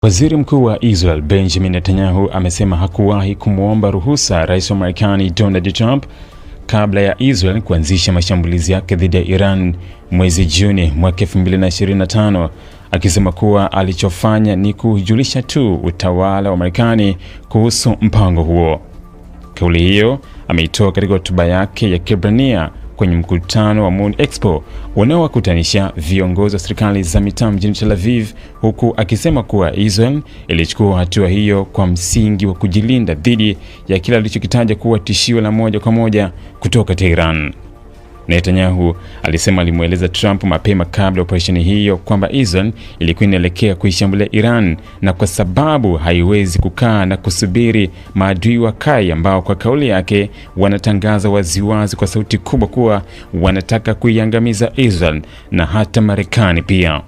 Waziri Mkuu wa Israel Benjamin Netanyahu amesema hakuwahi kumwomba ruhusa Rais wa Marekani Donald Trump kabla ya Israel kuanzisha mashambulizi yake dhidi ya Iran mwezi Juni mwaka 2025, akisema kuwa alichofanya ni kujulisha tu utawala wa Marekani kuhusu mpango huo. Kauli hiyo ameitoa katika hotuba yake ya Kiebrania kwenye mkutano wa Moon Expo unaowakutanisha viongozi wa serikali za mitaa mjini Tel Aviv, huku akisema kuwa Israel ilichukua hatua hiyo kwa msingi wa kujilinda dhidi ya kile alichokitaja kuwa tishio la moja kwa moja kutoka Tehran. Netanyahu alisema alimweleza Trump mapema kabla operesheni hiyo kwamba Israel ilikuwa inaelekea kuishambulia Iran, na kwa sababu haiwezi kukaa na kusubiri maadui wakai ambao kwa kauli yake wanatangaza waziwazi kwa sauti kubwa kuwa wanataka kuiangamiza Israel na hata Marekani pia.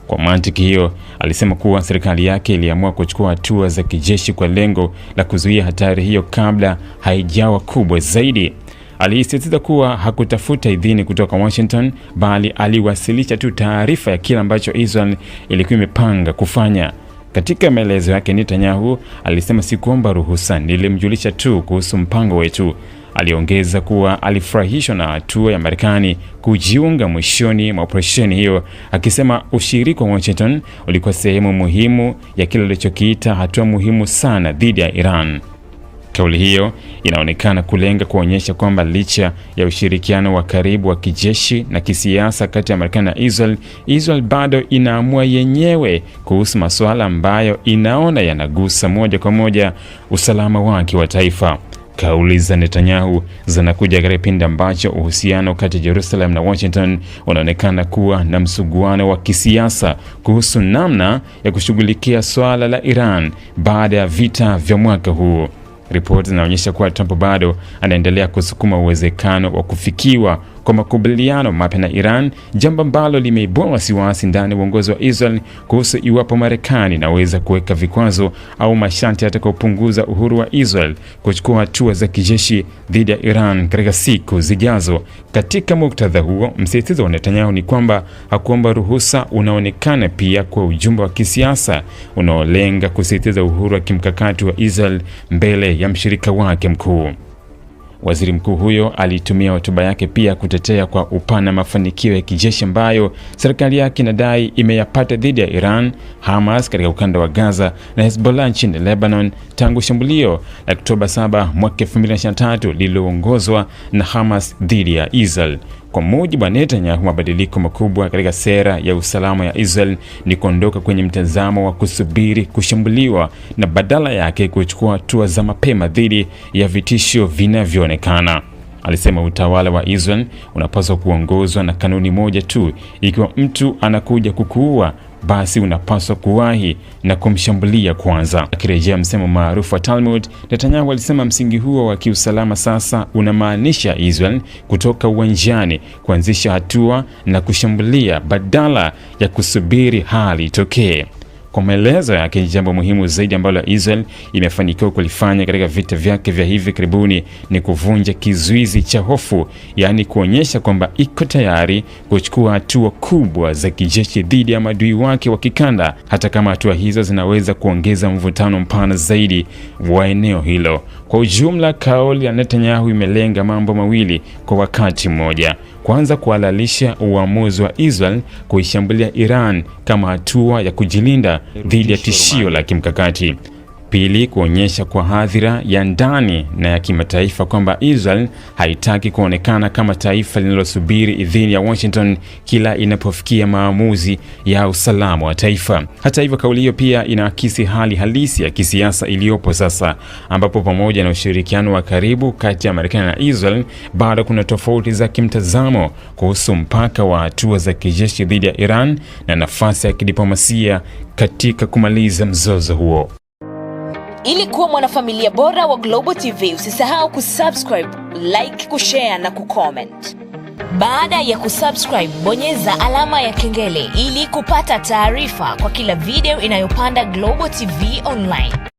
Kwa mantiki hiyo, alisema kuwa serikali yake iliamua kuchukua hatua za kijeshi kwa lengo la kuzuia hatari hiyo kabla haijawa kubwa zaidi. Alisisitiza kuwa hakutafuta idhini kutoka Washington, bali aliwasilisha tu taarifa ya kile ambacho Israel ilikuwa imepanga kufanya. Katika maelezo yake, Netanyahu alisema, sikuomba ruhusa, nilimjulisha tu kuhusu mpango wetu. Aliongeza kuwa alifurahishwa na hatua ya Marekani kujiunga mwishoni mwa operesheni hiyo, akisema ushirika wa Washington ulikuwa sehemu muhimu ya kile alichokiita hatua muhimu sana dhidi ya Iran. Kauli hiyo inaonekana kulenga kuonyesha kwamba licha ya ushirikiano wa karibu wa kijeshi na kisiasa kati ya Marekani na Israel bado inaamua yenyewe kuhusu masuala ambayo inaona yanagusa moja kwa moja usalama wake wa taifa. Kauli za Netanyahu zinakuja katika kipindi ambacho uhusiano kati ya Jerusalem na Washington unaonekana kuwa na msuguano wa kisiasa kuhusu namna ya kushughulikia swala la Iran baada ya vita vya mwaka huu. Ripoti zinaonyesha kuwa Trump bado anaendelea kusukuma uwezekano wa kufikiwa kwa makubaliano mapya na Iran, jambo ambalo limeibua wasiwasi ndani ya uongozi wa Israel kuhusu iwapo Marekani inaweza kuweka vikwazo au masharti yatakayopunguza uhuru wa Israel kuchukua hatua za kijeshi dhidi ya Iran katika siku zijazo. Katika muktadha huo, msisitizo wa Netanyahu ni kwamba hakuomba ruhusa unaonekana pia kwa ujumbe wa kisiasa unaolenga kusisitiza uhuru wa kimkakati wa Israel mbele ya mshirika wake mkuu. Waziri mkuu huyo alitumia hotuba yake pia kutetea kwa upana mafanikio ya kijeshi ambayo serikali yake inadai imeyapata dhidi ya Iran, Hamas katika ukanda wa Gaza na Hezbollah nchini Lebanon tangu shambulio la Oktoba 7 mwaka 2023 lililoongozwa na Hamas dhidi ya Israel. Kwa mujibu wa Netanyahu, mabadiliko makubwa katika sera ya usalama ya Israel ni kuondoka kwenye mtazamo wa kusubiri kushambuliwa na badala yake kuchukua hatua za mapema dhidi ya vitisho vinavyoonekana. Alisema utawala wa Israel unapaswa kuongozwa na kanuni moja tu: ikiwa mtu anakuja kukuua, basi unapaswa kuwahi na kumshambulia kwanza. Akirejea msemo maarufu wa Talmud, Netanyahu alisema msingi huo wa kiusalama sasa unamaanisha Israel kutoka uwanjani kuanzisha hatua na kushambulia badala ya kusubiri hali itokee. Kwa maelezo yake, jambo muhimu zaidi ambalo Israel imefanikiwa kulifanya katika vita vyake vya hivi karibuni ni kuvunja kizuizi cha hofu, yaani kuonyesha kwamba iko tayari kuchukua hatua kubwa za kijeshi dhidi ya maadui wake wa kikanda, hata kama hatua hizo zinaweza kuongeza mvutano mpana zaidi wa eneo hilo. Kwa ujumla, kauli ya Netanyahu imelenga mambo mawili kwa wakati mmoja. Kwanza, kuhalalisha uamuzi wa Israel kuishambulia Iran kama hatua ya kujilinda dhidi ya tishio la kimkakati. Pili, kuonyesha kwa hadhira ya ndani na ya kimataifa kwamba Israel haitaki kuonekana kama taifa linalosubiri idhini ya Washington kila inapofikia maamuzi ya usalama wa taifa. Hata hivyo, kauli hiyo pia inaakisi hali halisi ya kisiasa iliyopo sasa, ambapo pamoja na ushirikiano wa karibu kati ya Marekani na Israel, bado kuna tofauti za kimtazamo kuhusu mpaka wa hatua za kijeshi dhidi ya Iran na nafasi ya kidiplomasia katika kumaliza mzozo huo. Ili kuwa mwanafamilia bora wa Global TV, usisahau kusubscribe, like, kushare na kucomment. Baada ya kusubscribe, bonyeza alama ya kengele ili kupata taarifa kwa kila video inayopanda Global TV Online.